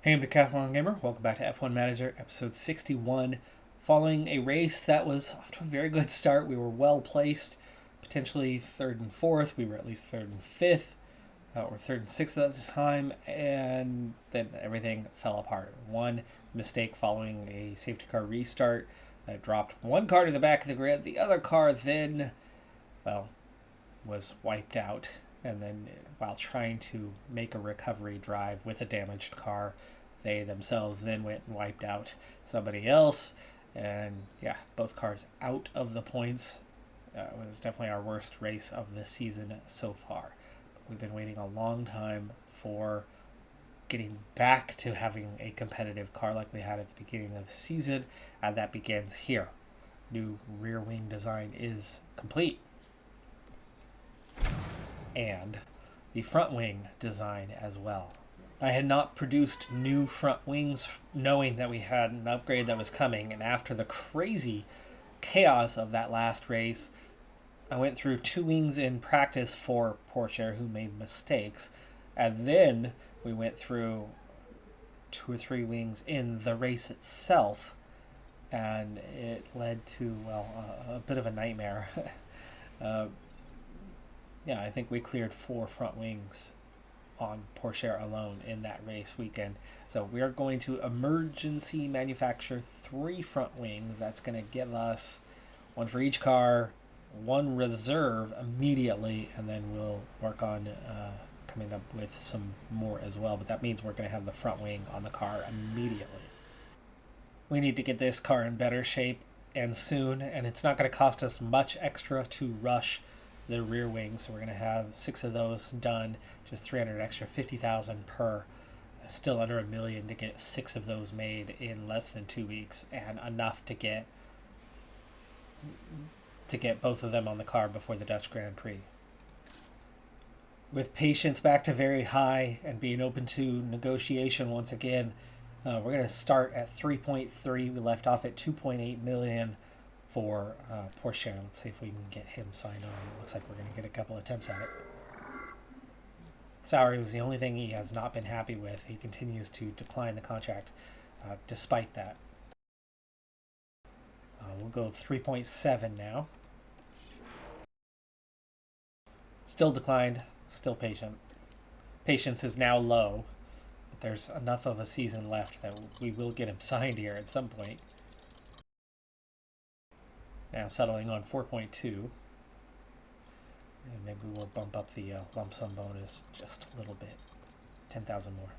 Hey, I'm Decathlon Gamer. Welcome back to F1 Manager, episode 61. Following a race that was off to a very good start, we were well placed, potentially third and fourth. We were at least third and fifth, or third and sixth at the time, and then everything fell apart. One mistake following a safety car restart that dropped one car to the back of the grid. The other car then, well, was wiped out, and then while trying to make a recovery drive with a damaged car, they themselves then went and wiped out somebody else, and yeah, both cars out of the points. It was definitely our worst race of the season so far. We've been waiting a long time for getting back to having a competitive car like we had at the beginning of the season, and that begins here. New rear wing design is complete, and the front wing design as well. I had not produced new front wings knowing that we had an upgrade that was coming, and after the crazy chaos of that last race, I went through two wings in practice for Porsche who made mistakes, and then we went through two or three wings in the race itself, and it led to, well, a bit of a nightmare. uh, yeah, I think we cleared four front wings on Porsche alone in that race weekend. So we are going to emergency manufacture three front wings. That's going to give us one for each car, one reserve immediately, and then we'll work on coming up with some more as well. But that means we're going to have the front wing on the car immediately. We need to get this car in better shape and soon, and it's not going to cost us much extra to rush the rear wing, so we're going to have six of those done, just 300 extra, 50,000 per. Still under $1 million to get six of those made in less than 2 weeks, and enough to get both of them on the car before the Dutch Grand Prix. With patience back to very high and being open to negotiation once again, we're going to start at 3.3. We left off at 2.8 million for Porsche. Let's see if we can get him signed on. It looks like we're going to get a couple attempts at it. Salary was the only thing he has not been happy with. He continues to decline the contract despite that. We'll go 3.7 now. Still declined, still patient. Patience is now low, but there's enough of a season left that we will get him signed here at some point. Now settling on 4.2. And maybe we'll bump up the lump sum bonus just a little bit. 10,000 more.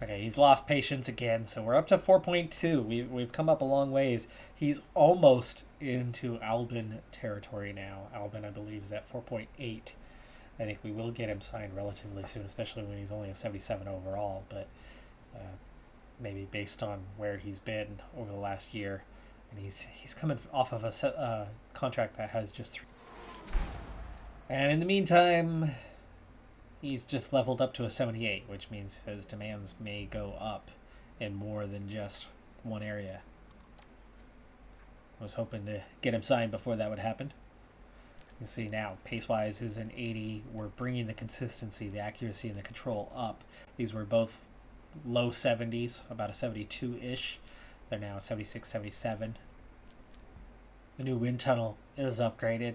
Okay, he's lost patience again, so we're up to 4.2. We've come up a long ways. He's almost into Albin territory now. Albin, I believe, is at 4.8. I think we will get him signed relatively soon, especially when he's only a 77 overall, but maybe based on where he's been over the last year. And he's coming off of a contract that has just three. And in the meantime, he's just leveled up to a 78, which means his demands may go up in more than just one area. I was hoping to get him signed before that would happen. You see now, pace-wise is an 80. We're bringing the consistency, the accuracy, and the control up. These were both low 70s, about a 72-ish. They're now 76, 77. The new wind tunnel is upgraded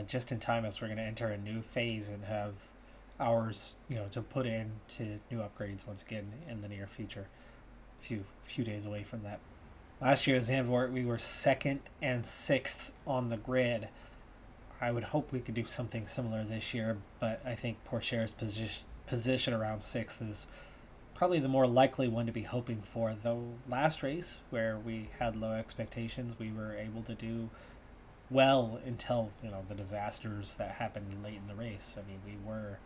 just in time as we're going to enter a new phase and have hours, to put in to new upgrades once again in the near future. Few days away from that. Last year at Zandvoort, we were 2nd and 6th on the grid. I would hope we could do something similar this year, but I think Porsche's position around 6th is probably the more likely one to be hoping for. Though last race, where we had low expectations, we were able to do well until the disasters that happened late in the race. I mean, we were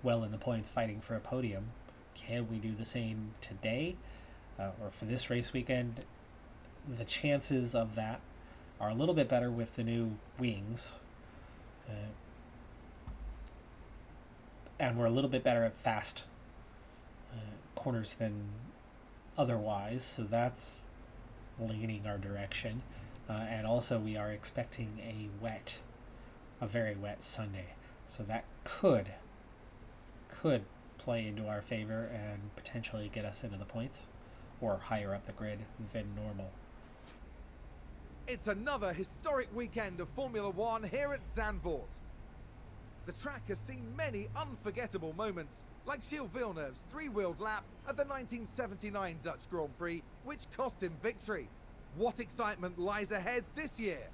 well in the points fighting for a podium. Can we do the same today or for this race weekend? The chances of that are a little bit better with the new wings. And we're a little bit better at fast corners than otherwise, so that's leaning our direction. And also we are expecting a very wet Sunday, so that could play into our favor and potentially get us into the points or higher up the grid than normal. It's another historic weekend of Formula One here at Zandvoort. The track has seen many unforgettable moments, like Gilles Villeneuve's three-wheeled lap at the 1979 Dutch Grand Prix, which cost him victory. What excitement lies ahead this year?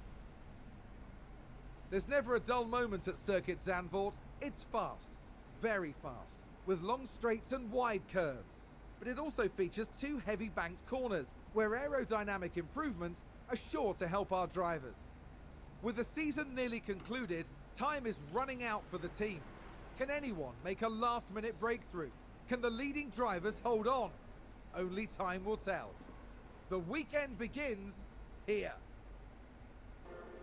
There's never a dull moment at Circuit Zandvoort. It's fast, very fast, with long straights and wide curves. But it also features two heavy banked corners, where aerodynamic improvements are sure to help our drivers. With the season nearly concluded, time is running out for the teams. Can anyone make a last-minute breakthrough? Can the leading drivers hold on? Only time will tell. The weekend begins here.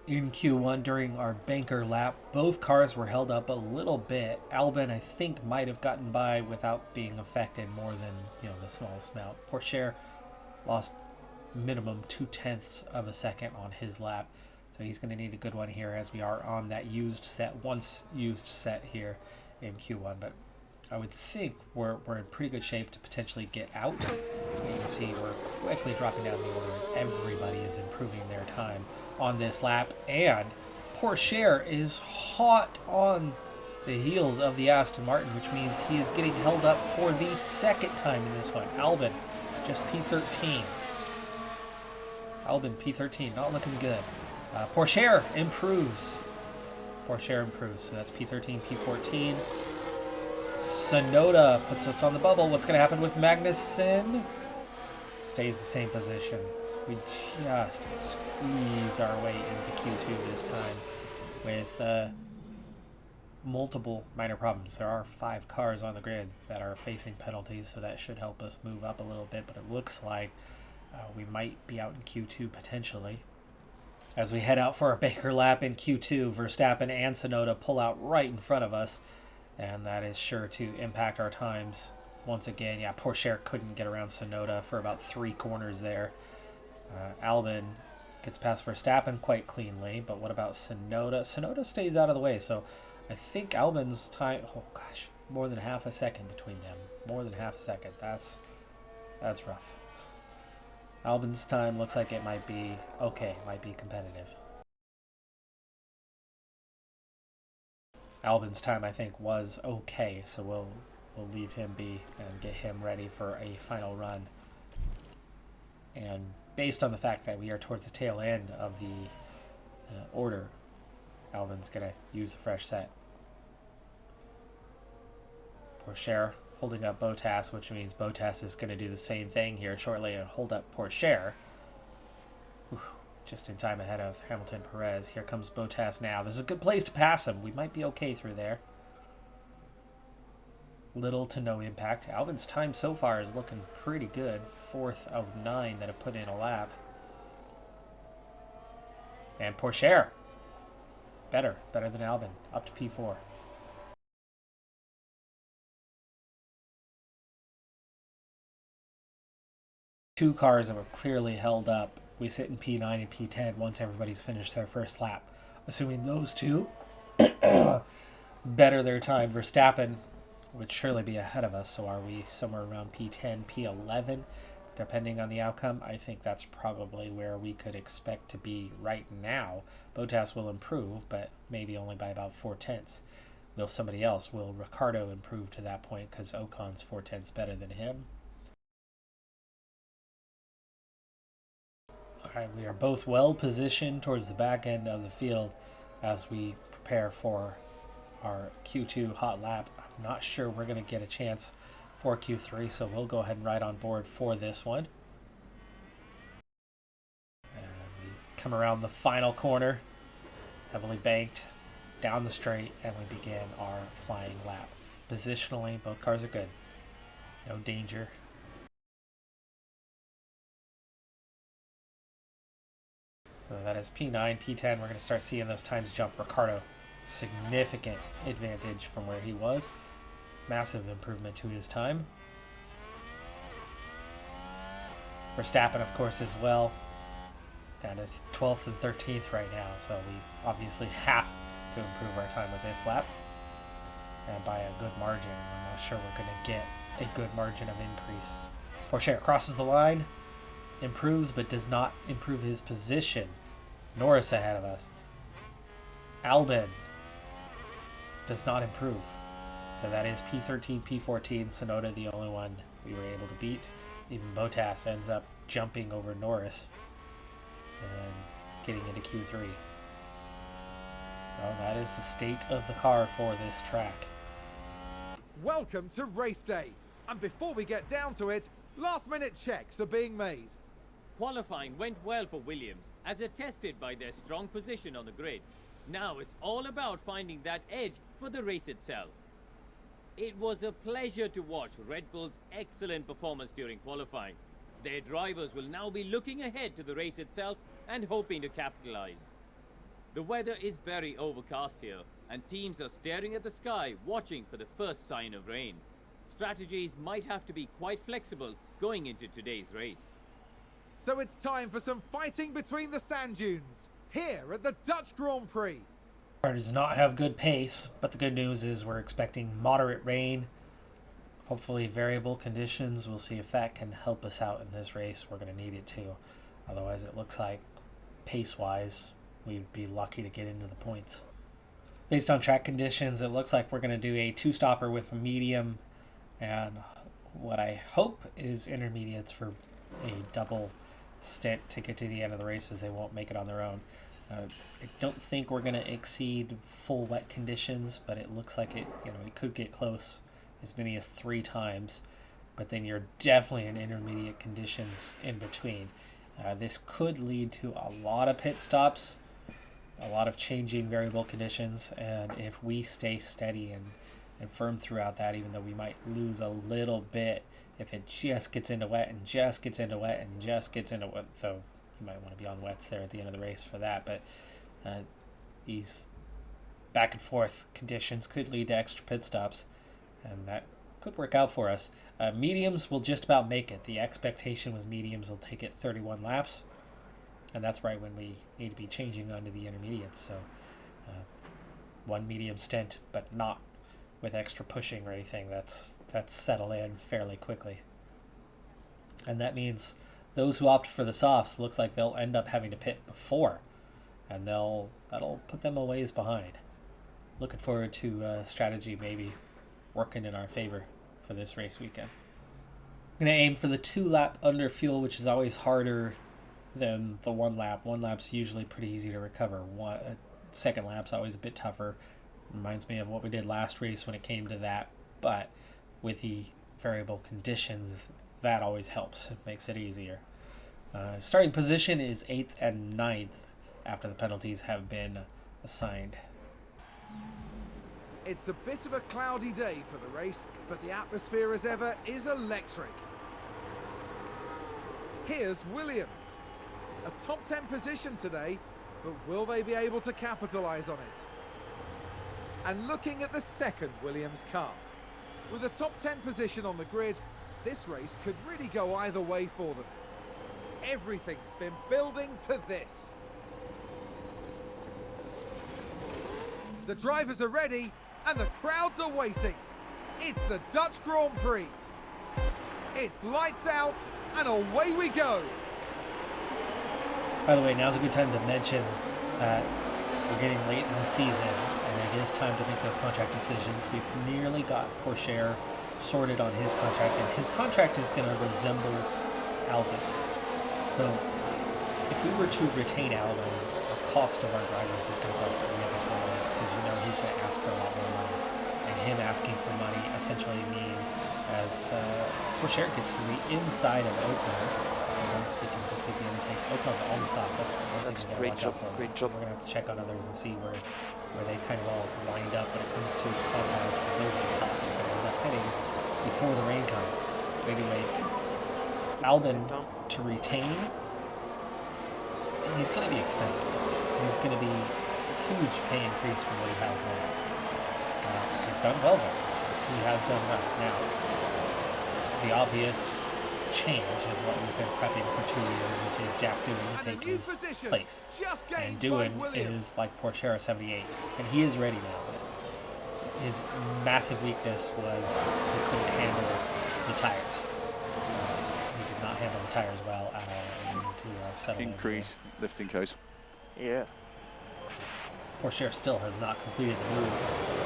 In Q1 during our banker lap, both cars were held up a little bit. Albon, I think, might have gotten by without being affected more than, the smallest amount. Pourchaire lost minimum 0.2 of a second on his lap. So he's going to need a good one here as we are on that once used set here in Q1. But I would think we're in pretty good shape to potentially get out. You can see we're quickly dropping down the order. Everybody is improving their time on this lap. And Pourchaire is hot on the heels of the Aston Martin, which means he is getting held up for the second time in this one. Albon, just P13. Albon, P13, not looking good. Pourchaire improves. So that's P13, P14. Tsunoda puts us on the bubble. What's going to happen with Magnussen? Stays the same position. We just squeeze our way into Q2 this time with multiple minor problems. There are 5 cars on the grid that are facing penalties, so that should help us move up a little bit, but it looks like we might be out in Q2 potentially. As we head out for our Baker lap in Q2, Verstappen and Tsunoda pull out right in front of us, and that is sure to impact our times once again. Yeah, Pourchaire couldn't get around Tsunoda for about 3 corners there. Albon gets past Verstappen quite cleanly, but what about Tsunoda? Tsunoda stays out of the way, so I think Albon's time... Oh, gosh, more than half a second between them. More than half a second. That's rough. Albon's time looks like it might be okay, might be competitive. Albon's time, I think, was okay, so we'll leave him be and get him ready for a final run. And based on the fact that we are towards the tail end of the order, Albon's going to use the fresh set. Pourchaire holding up Bottas, which means Bottas is going to do the same thing here shortly and hold up Pourchaire. Just in time ahead of Hamilton Perez. Here comes Bottas now. This is a good place to pass him. We might be okay through there. Little to no impact. Albon's time so far is looking pretty good. 4th of 9 that have put in a lap. And Pourchaire. Better than Albon. Up to P4. Two cars that were clearly held up. We sit in P9 and P10 once everybody's finished their first lap. Assuming those two better their time. Verstappen would surely be ahead of us, so are we somewhere around P10, P11, depending on the outcome? I think that's probably where we could expect to be right now. Bottas will improve, but maybe only by about 0.4. Will somebody else? Will Ricciardo improve to that point because Ocon's 0.4 better than him? Alright, we are both well positioned towards the back end of the field as we prepare for our Q2 hot lap. I'm not sure we're going to get a chance for Q3, so we'll go ahead and ride on board for this one. And we come around the final corner, heavily banked, down the straight, and we begin our flying lap. Positionally, both cars are good. No danger. So that is P9, P10. We're going to start seeing those times jump. Ricciardo, significant advantage from where he was. Massive improvement to his time. Verstappen, of course, as well. Down to 12th and 13th right now. So we obviously have to improve our time with this lap. and by a good margin. I'm not sure we're going to get a good margin of increase. Pourchaire crosses the line, improves, but does not improve his position. Norris ahead of us. Albin does not improve. So that is P13, P14, Sonoda the only one we were able to beat. Even Bottas ends up jumping over Norris and getting into Q3. So that is the state of the car for this track. Welcome to race day. And before we get down to it, last minute checks are being made. Qualifying went well for Williams, as attested by their strong position on the grid. Now it's all about finding that edge for the race itself. It was a pleasure to watch Red Bull's excellent performance during qualifying. Their drivers will now be looking ahead to the race itself and hoping to capitalize. The weather is very overcast here, and teams are staring at the sky, watching for the first sign of rain. Strategies might have to be quite flexible going into today's race. So it's time for some fighting between the sand dunes, here at the Dutch Grand Prix. Car does not have good pace, but the good news is we're expecting moderate rain. Hopefully variable conditions. We'll see if that can help us out in this race. We're going to need it to. Otherwise, it looks like pace-wise, we'd be lucky to get into the points. Based on track conditions, it looks like we're going to do a two-stopper with a medium and what I hope is intermediates for a double stint to get to the end of the race, as they won't make it on their own. I don't think we're going to exceed full wet conditions, but it looks like it could get close as many as 3 times, but then you're definitely in intermediate conditions in between. This could lead to a lot of pit stops, a lot of changing variable conditions, and if we stay steady and firm throughout that, even though we might lose a little bit if it just gets into wet and just gets into wet and just gets into wet, though you might want to be on wets there at the end of the race for that, but these back and forth conditions could lead to extra pit stops, and that could work out for us. Mediums will just about make it. The expectation was mediums will take it 31 laps, and that's right when we need to be changing onto the intermediates. So one medium stint, but not with extra pushing or anything. That's settled in fairly quickly. And that means those who opt for the softs, looks like they'll end up having to pit before, and that'll put them a ways behind. Looking forward to strategy maybe working in our favor for this race weekend. I'm going to aim for the 2-lap under fuel, which is always harder than the 1 lap. 1 lap's usually pretty easy to recover. Second lap's always a bit tougher. Reminds me of what we did last race when it came to that, but with the variable conditions, that always helps. It makes it easier. Starting position is 8th and 9th after the penalties have been assigned. It's a bit of a cloudy day for the race, but the atmosphere as ever is electric. Here's Williams. A top 10 position today, but will they be able to capitalise on it? And looking at the second Williams car. With a top 10 position on the grid, this race could really go either way for them. Everything's been building to this. The drivers are ready, and the crowds are waiting. It's the Dutch Grand Prix. It's lights out, and away we go. By the way, now's a good time to mention that we're getting late in the season, and it is time to make those contract decisions. We've nearly got Pourchaire sorted on his contract, and his contract is going to resemble Albin's. So if we were to retain Albin, the cost of our drivers is going to go up significantly, because he's going to ask for a lot more money. And him asking for money essentially means, as Pourchaire gets to the inside of Ocon, and once he can complete the intake, Ocon's all the softs. That's one thing we got to watch out for. Great job. We're going to have to check on others and see where they kind of all wind up when it comes to compounds, because those are the softs are going to end up hitting before the rain comes. But anyway, Albin to retain, he's going to be expensive. He's going to be a huge pay increase from what he has now. He's done well though. He has done well. Now, the obvious change is what we've been prepping for 2 years, which is Jack Doohan to take his place. And Doohan is like Pourchaire 78, and he is ready now. his massive weakness was he couldn't handle the tires. He did not handle the tires well at all. We need to settle Increase lifting case. Yeah. Pourchaire still has not completed the move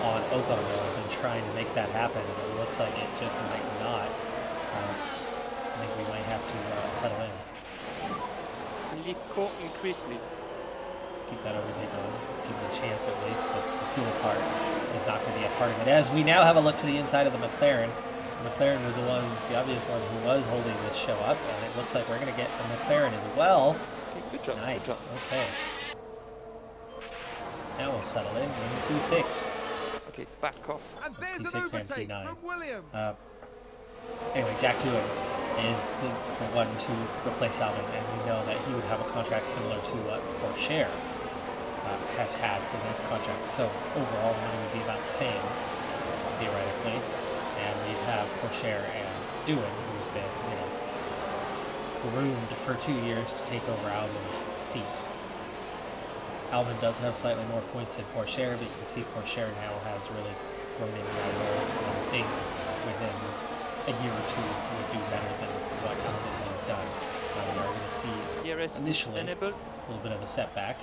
on Ocon. I've been trying to make that happen, and it looks like it just might not. I think we might have to settle in. Leave core increase, please. Keep that overtake on. Give it a chance at least, but the fuel part is not going to be a part of it. As we now have a look to the inside of the McLaren. The McLaren was the obvious one who was holding this show up, and it looks like we're going to get a McLaren as well. Okay, good job. Nice. Good job. Okay. Now we'll settle in P6. Okay, back off. And there's an P6 and overtake P9. from Williams. Anyway, Jack Doohan is the one to replace Albon, and we know that he would have a contract similar to what Pourchaire has had for this contract. So overall, money would be about the same, theoretically. And we have Pourchaire and Doohan, who's been, groomed for 2 years to take over Albon's seat. Albon does have slightly more points than Pourchaire, but you can see Pourchaire now has really grown into that role. And I think within a year or two would do better than what Albon has done. We are going to see DRS initially enable. a little bit of a setback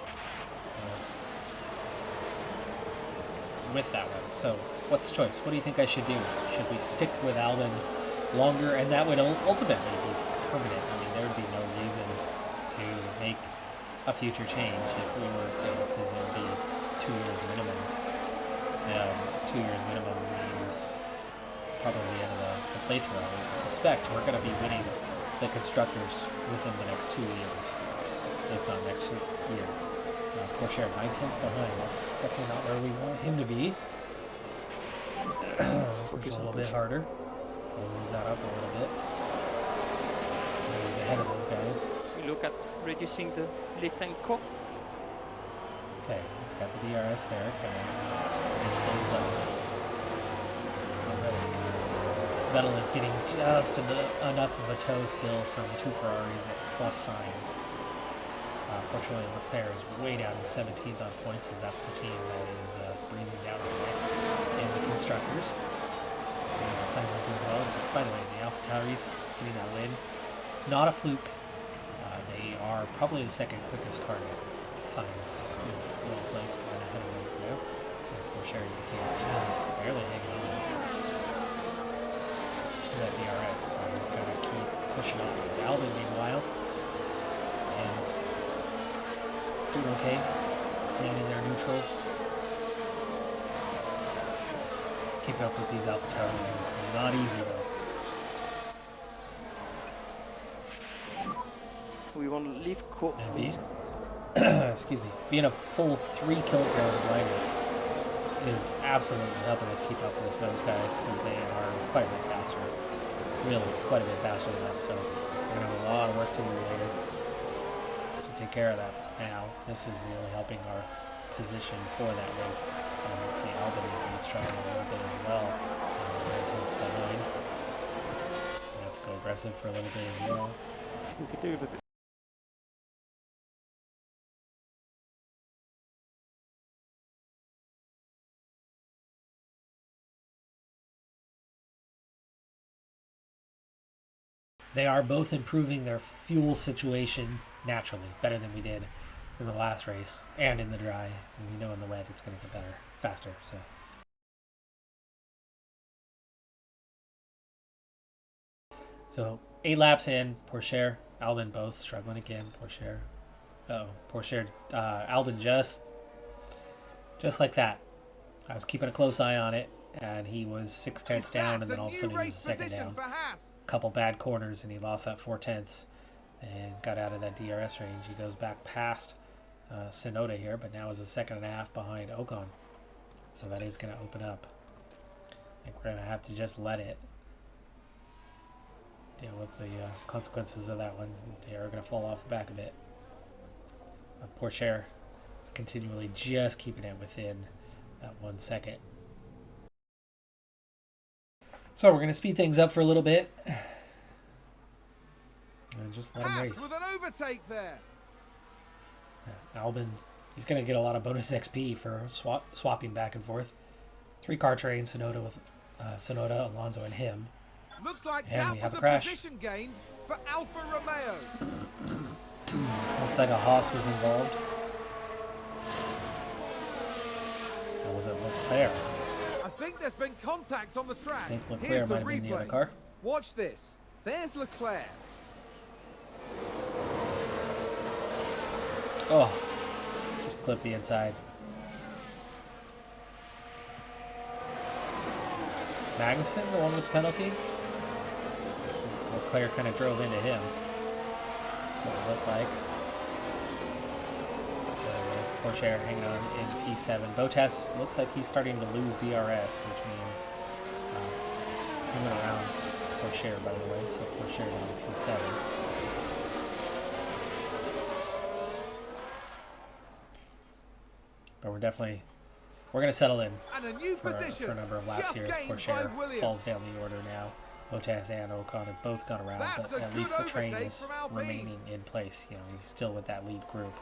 with that one. So what's the choice? What do you think I should do? Should we stick with Albon longer, and that would ultimately be permanent? I mean, there would be no reason to make a future change if we were, because it would be 2 years minimum. 2 years minimum means probably the end of the playthrough. I would suspect we're going to be winning the constructors within the next 2 years, if not next year. Pourchaire 9/10 behind. That's definitely not where we want him to be. Push a little bit harder. Close that up a little bit. He's ahead of those guys. We look at reducing the lift and core. Okay, he's got the DRS there. Okay. Close up. Already. Vettel is getting just enough of a toe still from 2 Ferraris at plus signs. Fortunately, Leclerc is way down in 17th on points, as that's the team that is breathing down the neck in the constructors. So Sainz is doing well. By the way, the AlphaTauris getting that win, not a fluke. They are probably the second quickest car now. Sainz is well placed and ahead of them for now. Pourchaire, you can see, is just barely hanging on to that DRS. So he's got to keep pushing on. Albon, meanwhile, is doing okay, being in their neutral. Keeping up with these AlphaTauris is not easy though. We want to leave core, And please. excuse me, being a full 3 kilograms lighter is absolutely helping us keep up with those guys, because they are quite a bit faster. Really, quite a bit faster than us, so we're going to have a lot of work to do later to take care of that. But now, this is really helping our position for that race. And let's see, Albon is going to struggle a little bit as well. 9/10 behind. So we have to go aggressive for a little bit as well. We could do a bit. They are both improving their fuel situation naturally, better than we did in the last race and in the dry. And we know in the wet it's going to get better, faster. So 8 laps in, Pourchaire, Albon both struggling again. Pourchaire, Albon just like that. I was keeping a close eye on it, and he was 6/10 down, and then all of a sudden he was second down. Couple bad corners, and he lost that 4/10 and got out of that DRS range. He goes back past Tsunoda here, but now is a 2.5 behind Ocon. So that is going to open up. I think we're going to have to just let it deal with the consequences of that one. They are going to fall off the back a bit. Pourchaire is continually just keeping it within that 1 second. So we're going to speed things up for a little bit. And just let him race. With an overtake there. Albon, he's going to get a lot of bonus XP for swapping back and forth. 3-car train, Sonoda, Alonso, and him. Looks like And that we have was a a crash. position gained for Alfa Romeo. Looks like a Haas was involved. Or was it Leclerc? I think there's been contact on the track. I think Leclerc Here's the might have been the other replay. car. Watch this. There's Leclerc. Oh, just clipped the inside. Magnussen, the one with the penalty. Leclerc kind of drove into him. What it looked like. Porsche hanging on in P7. Bottas looks like he's starting to lose DRS, which means he went around Porsche, by the way. So Porsche down to P7. But we're going to settle in And a new for position. a number of laps just here. As gained by Porsche Williams. falls down the order now. Bottas and Ocon have both gone around, That's but a at least good the train overtake is from Alpine. remaining in place. You know, he's still with that lead group.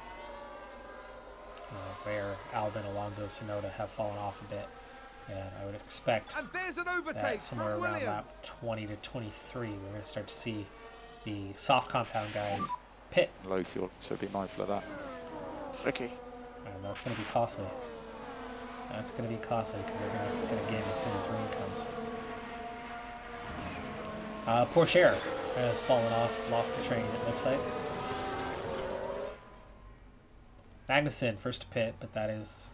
Where Albon, Alonso, Sonoda have fallen off a bit. And I would expect And there's an overtake that somewhere from around Williams. lap 20 to 23, we're going to start to see the soft compound guys pit. Low fuel, so be mindful of that. Okay. And that's going to be costly. That's going to be costly because they're going to have to pit again as soon as rain comes. Porsche has fallen off, lost the train, it looks like. Magnussen first to pit, but that is...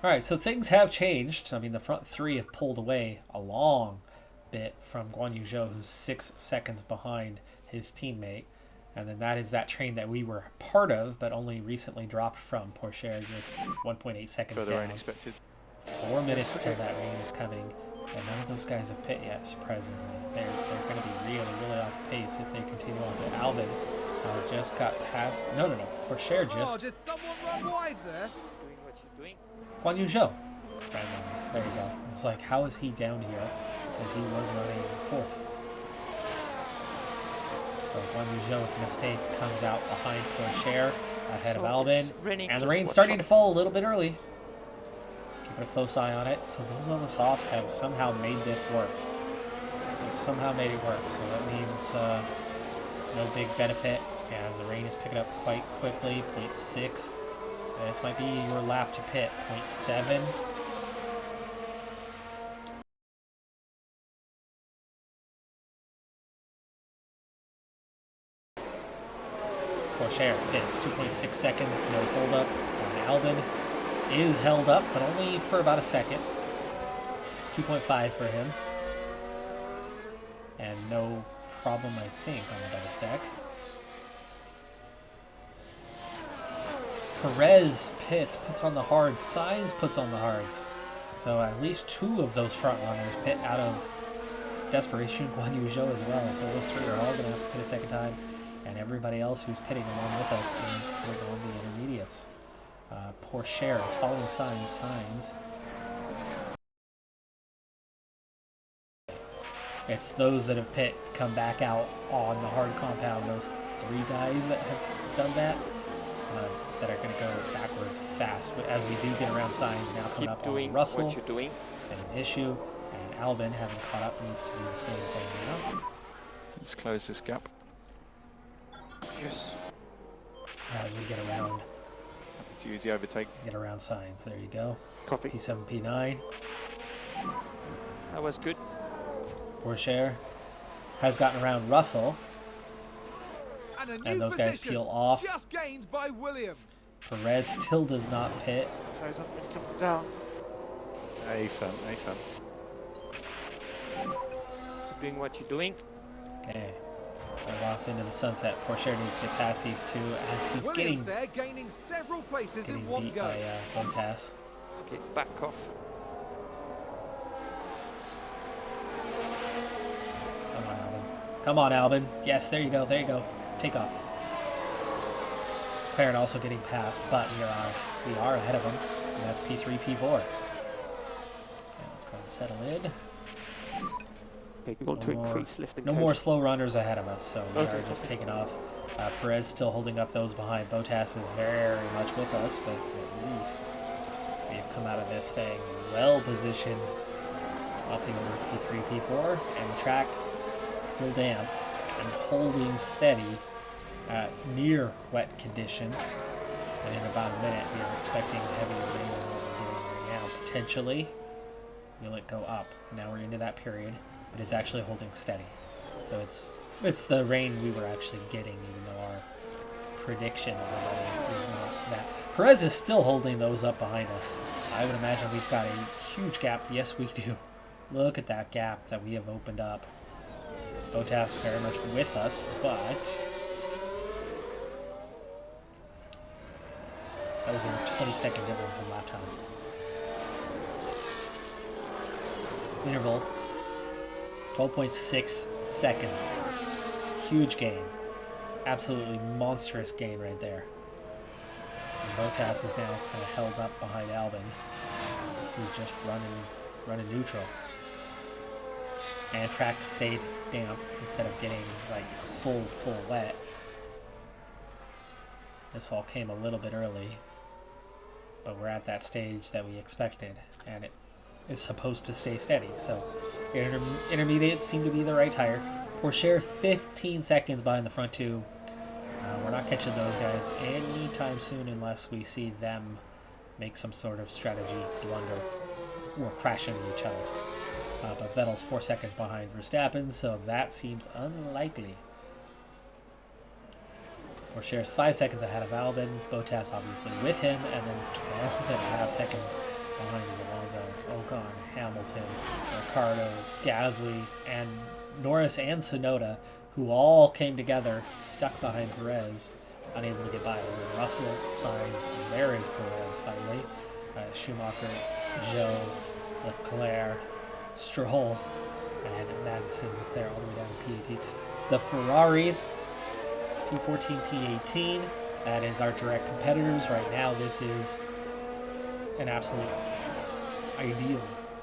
Alright, so things have changed. I mean, the front three have pulled away a long bit from Guan Yu Zhou, who's 6 seconds behind his teammate. And then that is that train that we were part of, but only recently dropped from. Porsche just 1.8 seconds Further down. rain expected. 4 minutes till that rain is coming. And none of those guys have pit yet, surprisingly. They're going to be really off pace if they continue on. But Albon just got past... No. Porsche Oh, just... did someone run wide there? Doing what you're doing. Guan Yu Zhou. Right now. There you go. It's like, how is he down here? Because he was running 4th. So Guan Yu Zhou with a mistake comes out behind Porsche ahead of So it's Albon. raining, And the just rain's watch starting out. to fall a little bit early. Keeping a close eye on it. So those on the softs have somehow made this work. They've somehow made it work. So that means no big benefit. And the rain is picking up quite quickly. 0.6. This might be your lap to pit. 0.7. Porsche pits. 2.6 seconds. No hold up. And Albon is held up, but only for about a second. 2.5 for him. And no problem, I think, on the double stack. Perez puts on the hards. Sainz puts on the hards. So at least 2 of those front runners pit out of desperation. Guan Yu Zhou as well. So those 3 are all going to have to pit a second time. And everybody else who's pitting along with us is going the intermediates. Porsche is following Sainz. It's those that have pit come back out on the hard compound. Those 3 guys that have done that that are going to go backwards fast. But as we do get around Sainz now coming Keep up doing on Russell, what you're doing. same issue. And Albon, having caught up, needs to do the same thing now. Let's close this gap. Yes. As we get around To use the overtake. Sainz. There you go. Copy. P7, P9. That was good. Porsche has gotten around Russell. And a new And those guys position. peel off. Just gained by Williams. Perez still does not pit. So he's not really coming down. A firm. Keep doing what you're doing. Okay. We're off into the sunset. Porsche needs to get past these 2 as he's Williams getting there gaining several places in one beat go. by Bottas. Okay, back off. Come on, Albon. Come on, Albon. Yes, there you go. Take off. McLaren also getting past, but we are ahead of him. And that's P3, P4. Okay, let's go and settle in. Capable to increase lifting. No more slow runners ahead of us, so we are just taking off. Perez still holding up those behind. Bottas is very much with us, but at least we've come out of this thing well positioned, opting over P3, P4, and the track still damp and holding steady at near wet conditions. And in about a minute, we are expecting heavier rain than what we're getting right now. Potentially, will it go up? Now we're into that period, but it's actually holding steady. So it's the rain we were actually getting, even though our prediction of the rain is not that. Perez is still holding those up behind us. I would imagine we've got a huge gap. Yes, we do. Look at that gap that we have opened up. Bottas very much with us, but that was a 20-second difference in lap time. Interval, 12.6 seconds. Huge gain. Absolutely monstrous gain right there. And Bottas is now kind of held up behind Albon, who's just running neutral. And track stayed damp instead of getting like full wet. This all came a little bit early, but we're at that stage that we expected, and it is supposed to stay steady. So intermediates seem to be the right tire. Pourchaire's 15 seconds behind the front two. We're not catching those guys anytime soon unless we see them make some sort of strategy blunder or crash into each other. But Vettel's 4 seconds behind Verstappen, so that seems unlikely. Pourchaire's 5 seconds ahead of Albon. Bottas obviously with him, and then 12.5 seconds behind is Alonso, Ocon, Hamilton, Ricciardo, Gasly, and Norris and Tsunoda, who all came together, stuck behind Perez, unable to get by. Russell, Sainz, and there is Perez finally. Schumacher, Zhou, Leclerc, Stroll, and Magnussen there all the way down to P18. The Ferraris, P14, P18, that is our direct competitors. Right now, this is an absolute ideal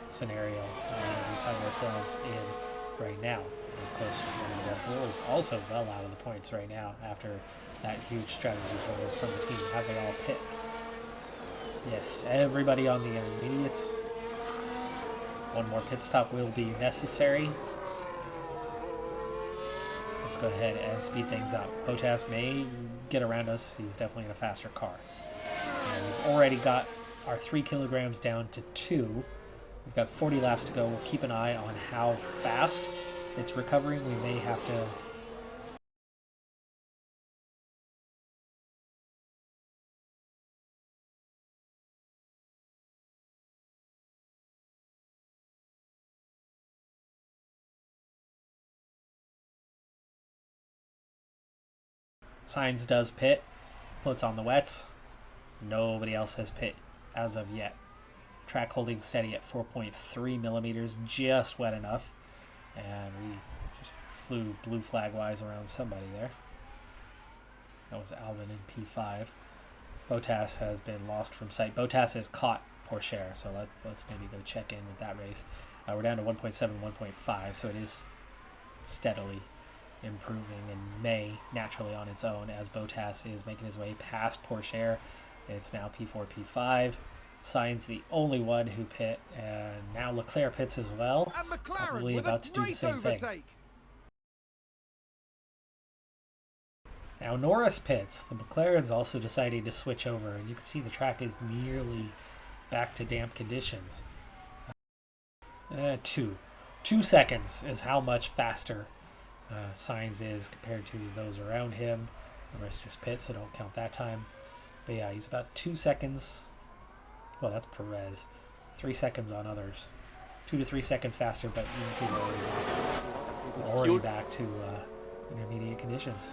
scenario we find ourselves in right now. And of course, Red Bull is also well out of the points right now after that huge strategy from the team. Have they all pit? Yes, everybody on the intermediates. One more pit stop will be necessary. Let's go ahead and speed things up. Bottas may get around us. He's definitely in a faster car. And we've already got our 3 kilograms down to 2. We've got 40 laps to go. We'll keep an eye on how fast it's recovering. We may have to Sainz does pit, puts on the wets. Nobody else has pit as of yet. Track holding steady at 4.3 millimeters, just wet enough. And we just flew blue flag wise around somebody there. That was Albon in P5. Bottas has been lost from sight. Bottas has caught Pourchaire, so let's maybe go check in with that race. We're down to 1.7, 1.5, so it is steadily improving and may naturally on its own as Bottas is making his way past Pourchaire. It's now P4, P5. Sainz the only one who pit, and now Leclerc pits as well. And McLaren Probably with about a to do the great same thing. overtake. Now Norris pits. The McLaren's also deciding to switch over, and you can see the track is nearly back to damp conditions. 2 seconds is how much faster Sainz is compared to those around him. Norris just pit, so don't count that time. But yeah, he's about 2 seconds. Well, that's Perez. 3 seconds on others. 2 to 3 seconds faster, but you can see we're already back to intermediate conditions.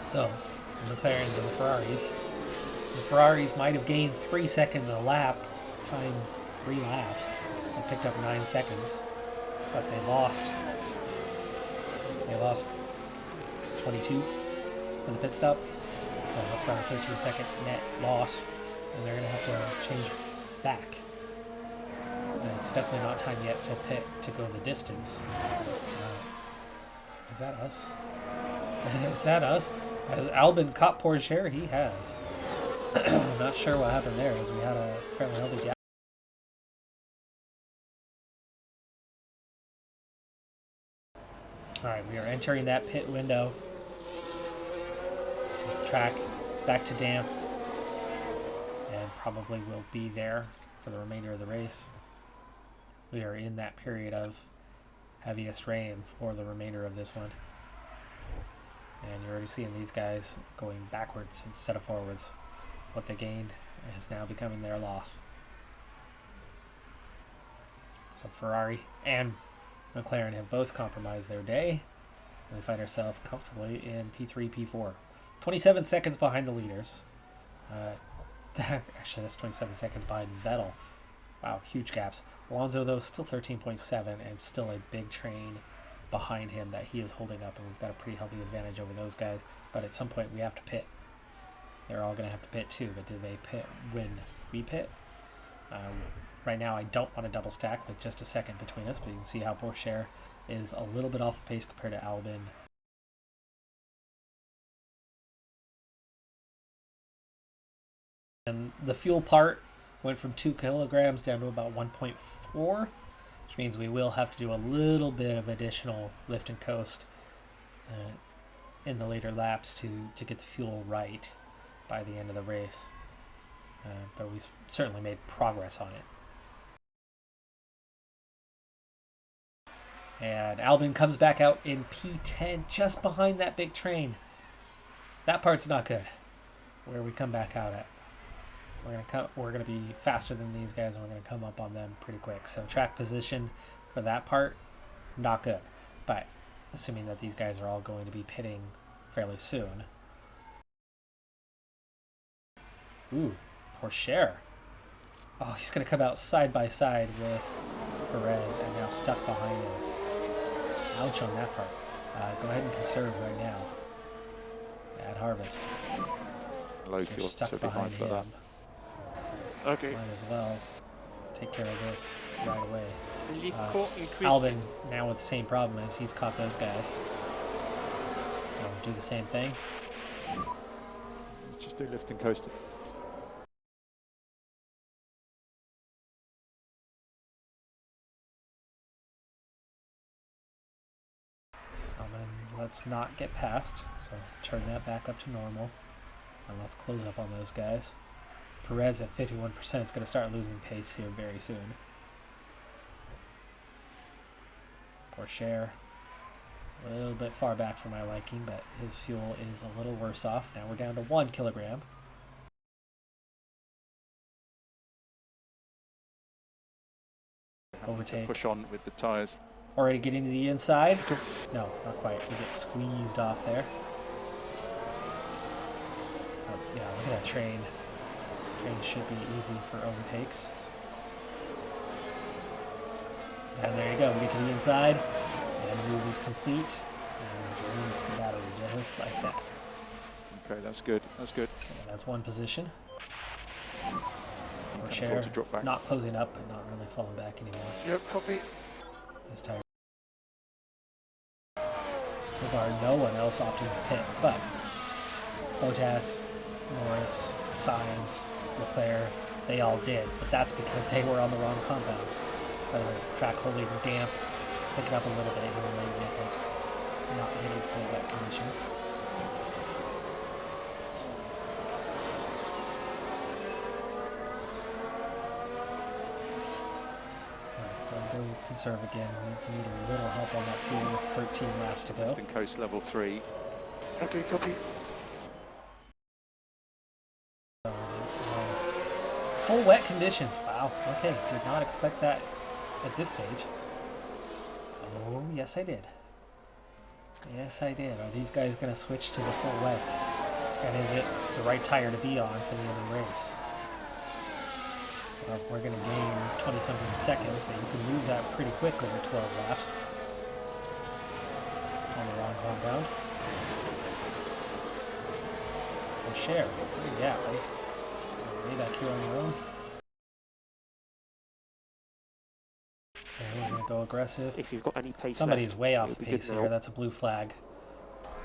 So, the McLarens and the Ferraris. The Ferraris might have gained 3 seconds a lap times 3 laps. They picked up 9 seconds, but they lost. They lost 22 for the pit stop. So that's about a 13-second net loss, and they're going to have to change back. And it's definitely not time yet to pit to go the distance. Is that us? Is that us? Has Albin caught Pourchaire? He has. Not sure what happened there, as we had a fairly healthy gap. Alright, we are entering that pit window. Track back to damp. And probably will be there for the remainder of the race. We are in that period of heaviest rain for the remainder of this one. And you're already seeing these guys going backwards instead of forwards. What they gained is now becoming their loss. So Ferrari and McLaren have both compromised their day. We find ourselves comfortably in P3, P4. 27 seconds behind the leaders. Actually, that's 27 seconds behind Vettel. Wow, huge gaps. Alonso, though, still 13.7 and still a big train behind him that he is holding up, and we've got a pretty healthy advantage over those guys. But at some point, we have to pit. They're all going to have to pit too, but do they pit when we pit? Right now, I don't want to double stack with just a second between us, but you can see how Pourchaire is a little bit off the pace compared to Albin. And the fuel part went from 2 kilograms down to about 1.4, which means we will have to do a little bit of additional lift and coast in the later laps to get the fuel right by the end of the race. But we certainly made progress on it. And Albin comes back out in P10 just behind that big train. That part's not good. Where we come back out at. We're gonna be faster than these guys, and we're gonna come up on them pretty quick. So track position for that part, not good. But assuming that these guys are all going to be pitting fairly soon. Ooh, Pourchaire. Oh, he's gonna come out side by side with Perez and now stuck behind him. Ouch on that part. Go ahead and conserve right now. Add harvest. Low fuel, Stuck so behind behind for him. that. Okay. Might as well take care of this right away. Leaf core increased. Albin now with the same problem as he's caught those guys. So do the same thing. Just do lift and coast. Albin, let's not get past. So turn that back up to normal. And let's close up on those guys. Perez at 51% is going to start losing pace here very soon. Pourchaire, a little bit far back for my liking, but his fuel is a little worse off. Now we're down to 1 kilogram. Overtake. Push on with the tyres. Already getting to the inside. No, not quite. We get squeezed off there. Oh, yeah, look at that train. Train should be easy for overtakes. And there you go. We get to the inside. And the move is complete. And drain the battery just like that. Okay, that's good. That's good. And that's one position. You can Pourchaire afford to drop back. not closing up, but not really falling back anymore. Yep, copy. His tire. So far, no one else opting to pit, but Bottas, Norris, Sainz, Leclerc, they all did, but that's because they were on the wrong compound. Track holding damp, pick it up a little bit here and there, but not hitting full wet conditions. Alright, go conserve again. We need a little help on that fuel with 13 laps to go. Lift and coast level 3. Okay, copy. Full wet conditions. Wow. Okay. Did not expect that at this stage. Oh, yes, I did. Yes, I did. Are these guys going to switch to the full wets? And is it the right tire to be on for the end of the race? Well, we're going to gain 20-something seconds, but you can lose that pretty quick over 12 laps. On the wrong compound. Pourchaire. Yeah, buddy. Way back here on your own. Gonna go aggressive. If you've got any pace Somebody's left, way off it'll be pace good here. now. That's a blue flag.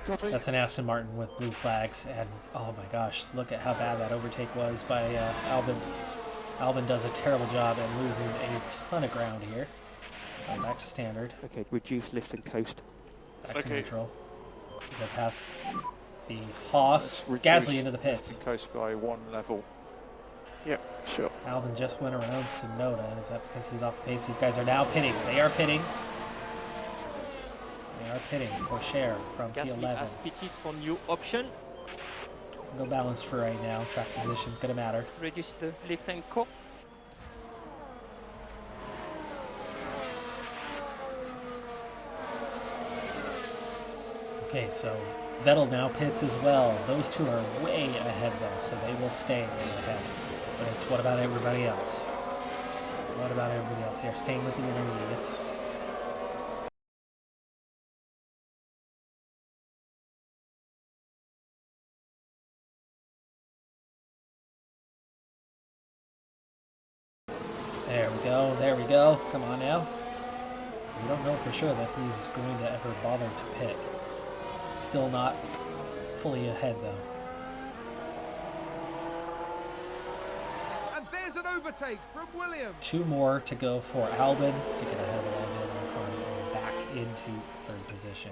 Copy. That's an Aston Martin with blue flags. And oh my gosh, look at how bad that overtake was by Albin. Albin does a terrible job and loses a ton of ground here. So back to standard. Okay, reduce lift and coast. Back to Okay. neutral. Go past the Haas. Let's Gasly reduce into the pits. lifting coast by 1 level. Yeah, sure. Albin just went around Sonoda. Is that because he's off pace? These guys are now pitting. They are pitting. They are pitting. Corsair from Gasly P11. has pitted for new option. Go balanced for right now. Track position's going to matter. Reduce the lift and co. Okay, so Vettel now pits as well. Those two are way ahead though, so they will stay way ahead. But it's what about everybody else? What about everybody else? They're staying with the intermediates. There we go, there we go. Come on now. We don't know for sure that he's going to ever bother to pit. Still not fully ahead though. And there's an overtake from Williams. 2 more to go for Albin to get ahead of Alonso and back into 3rd position.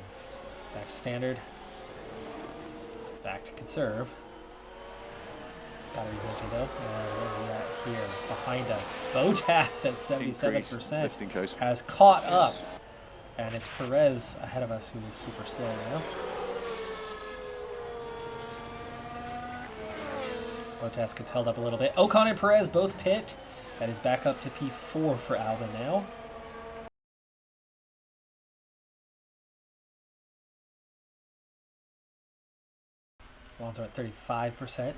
Back to standard. Back to conserve. Battery's empty though. And where are we at here? Behind us. Bottas at Increase 77% lifting coast. has caught up. And it's Perez ahead of us who is super slow now. Bottas gets held up a little bit. Ocon and Perez both pit. That is back up to P4 for Albin now. Alonso at 35%.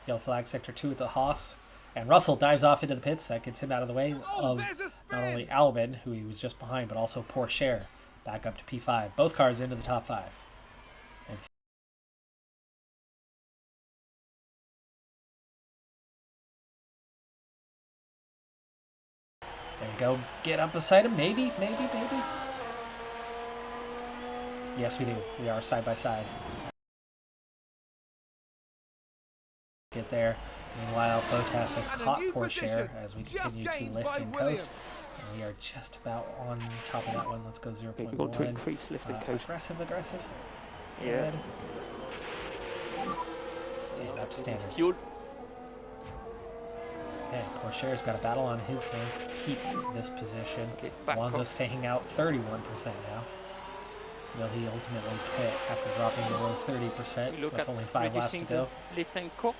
Yellow flag, sector 2, it's a Haas. And Russell dives off into the pits. That gets him out of the way Oh, of there's a not spin. only Albin, who he was just behind, but also Pourchaire. Back up to P5. Both cars into the top 5. And there you go. Get up beside him. Maybe. Yes, we do. We are side by side. Get there. Meanwhile, Bottas has And a caught new Pourchaire position, as we just continue to gained lift by and Williams. coast. And we are just about on top of that one. Let's go Okay, we want to 0.1. increase lift and coast. Aggressive. Stay Yeah. ahead. Okay, back to standard. Fuel. Okay, Pourchaire's got a battle on his hands to keep this position. Okay, back Alonso off. staying out 31% now. Will he ultimately pit after dropping below 30% We look with at only 5 laps to reducing go? the lift and co.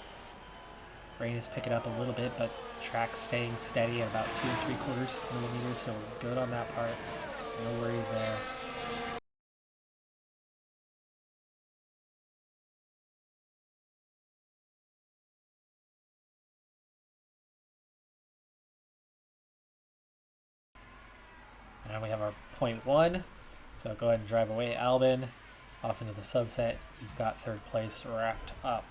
Rain is picking up a little bit, but track staying steady at about 2 3/4 millimeters, so we're good on that part. No worries there. Now we have our point 1. So go ahead and drive away Albin. Off into the sunset. You've got 3rd place wrapped up.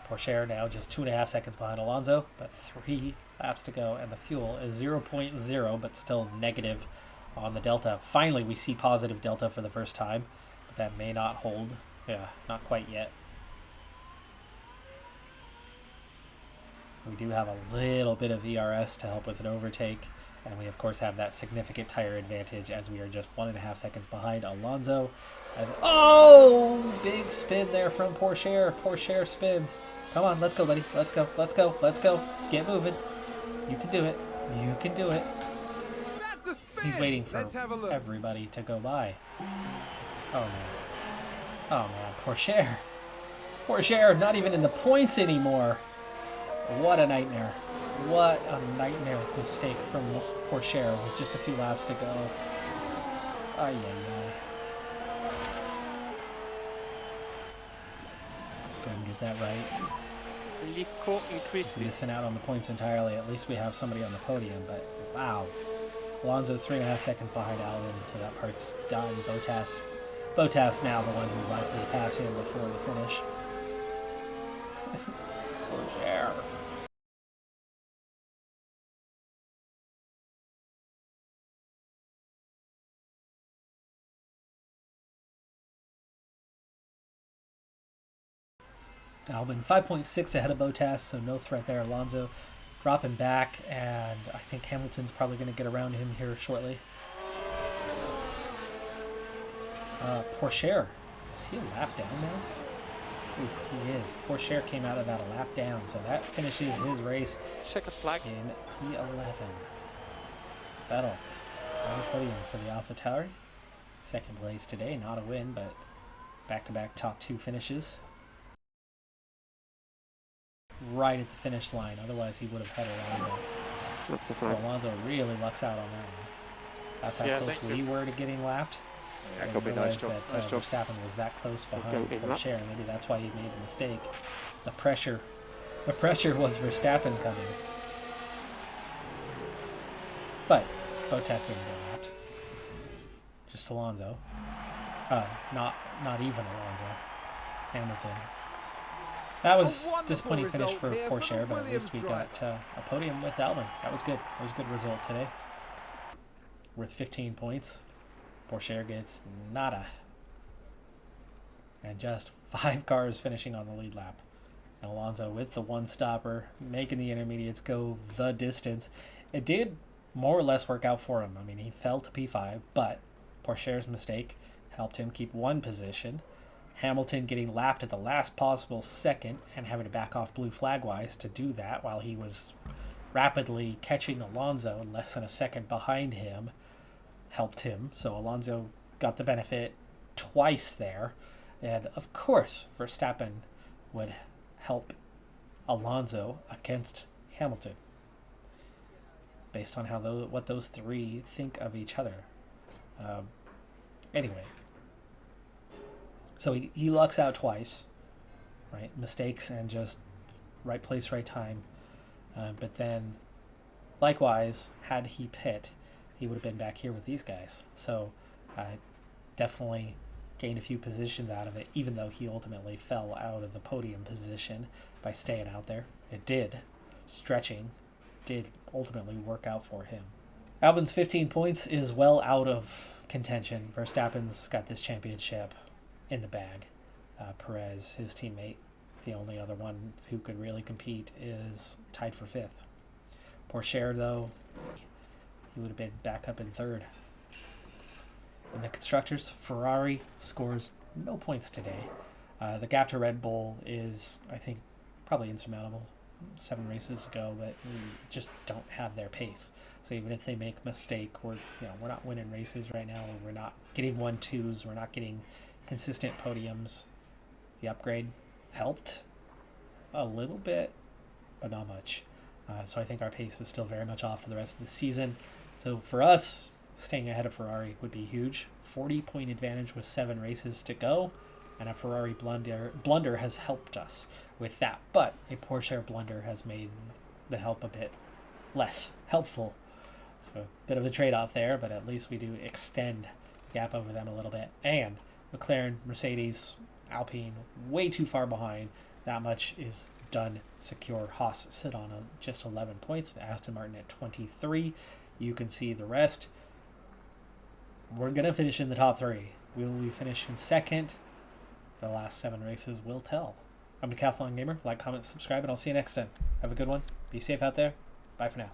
Pourchaire now just 2.5 seconds behind Alonso, but 3 laps to go, and the fuel is 0.0, but still negative on the delta. Finally, we see positive delta for the first time, but that may not hold. Yeah, not quite yet. We do have a little bit of ERS to help with an overtake, and we of course have that significant tire advantage as we are just 1.5 seconds behind Alonso. And, oh, big spin there from Pourchaire. Pourchaire spins. Come on, let's go, buddy. Let's go. Get moving. You can do it. That's a spin. He's waiting for Let's have a look. everybody to go by. Oh man, Pourchaire. Pourchaire not even in the points anymore. What a nightmare. What a nightmare mistake from Pourchaire with just a few laps to go. Ay. Go ahead and get that right. Lift co increased with Missing out on the points entirely. At least we have somebody on the podium, but wow. Alonso's 3.5 seconds behind Albin, so that part's done. Bottas now the one who's likely to pass him before the finish. Pourchaire. Albon 5.6 ahead of Bottas, so no threat there. Alonso dropping back, and I think Hamilton's probably going to get around him here shortly. Pourchaire, is he a lap down now? Ooh, he is. Pourchaire came out of that a lap down, so that finishes his race Second flag. in P11. Vettel on the podium for the AlphaTauri. Second place today, not a win, but back-to-back top 2 finishes. Right at the finish line, otherwise he would have had Alonso. That's the So flag. Alonso really lucks out on that one. That's how Yeah, close thank we you. were to getting lapped. I Yeah, didn't could be nice realize job. that Nice job. Verstappen was that close behind Okay, lap. Pourchaire. Maybe that's why he made the mistake. The pressure was Verstappen coming. But Bottas didn't get lapped. Just Alonso. Not even Alonso. Hamilton. That was wonderful disappointing finish result for here for Pourchaire, the but at least we Williams got a podium with Albon. That was good. That was a good result today. Worth 15 points. Pourchaire gets nada. And just 5 cars finishing on the lead lap. And Alonso with the one stopper, making the intermediates go the distance. It did more or less work out for him. I mean, he fell to P5, but Pourchaire's mistake helped him keep one position. Hamilton getting lapped at the last possible second and having to back off blue flag-wise to do that while he was rapidly catching Alonso less than a second behind him helped him. So Alonso got the benefit twice there. And of course, Verstappen would help Alonso against Hamilton based on how what those three think of each other. Anyway, so he lucks out twice, right? Mistakes and just right place, right time. But then, likewise, had he pit, he would have been back here with these guys. So definitely gained a few positions out of it, even though he ultimately fell out of the podium position by staying out there. It did. Stretching did ultimately work out for him. Albon's 15 points is well out of contention. Verstappen's got this championship in the bag. Perez, his teammate, the only other one who could really compete, is tied for 5th. Pourchaire, though, he would have been back up in 3rd. In the constructors, Ferrari scores no points today. The gap to Red Bull is, I think, probably insurmountable. 7 races ago, but we just don't have their pace. So even if they make a mistake, we're not winning races right now. We're not getting 1-2s. We're not getting consistent podiums. The upgrade helped a little bit, but not much. So I think our pace is still very much off for the rest of the season. So for us, staying ahead of Ferrari would be huge. 40-point advantage with 7 races to go, and a Ferrari blunder has helped us with that. But a Pourchaire blunder has made the help a bit less helpful. So a bit of a trade-off there, but at least we do extend the gap over them a little bit. And McLaren, Mercedes, Alpine, way too far behind. That much is done secure. Haas sit on just 11 points. Aston Martin at 23. You can see the rest. We're going to finish in the top 3. Will we finish in 2nd? The last 7 races will tell. I'm Decathlon Gamer. Like, comment, subscribe, and I'll see you next time. Have a good one. Be safe out there. Bye for now.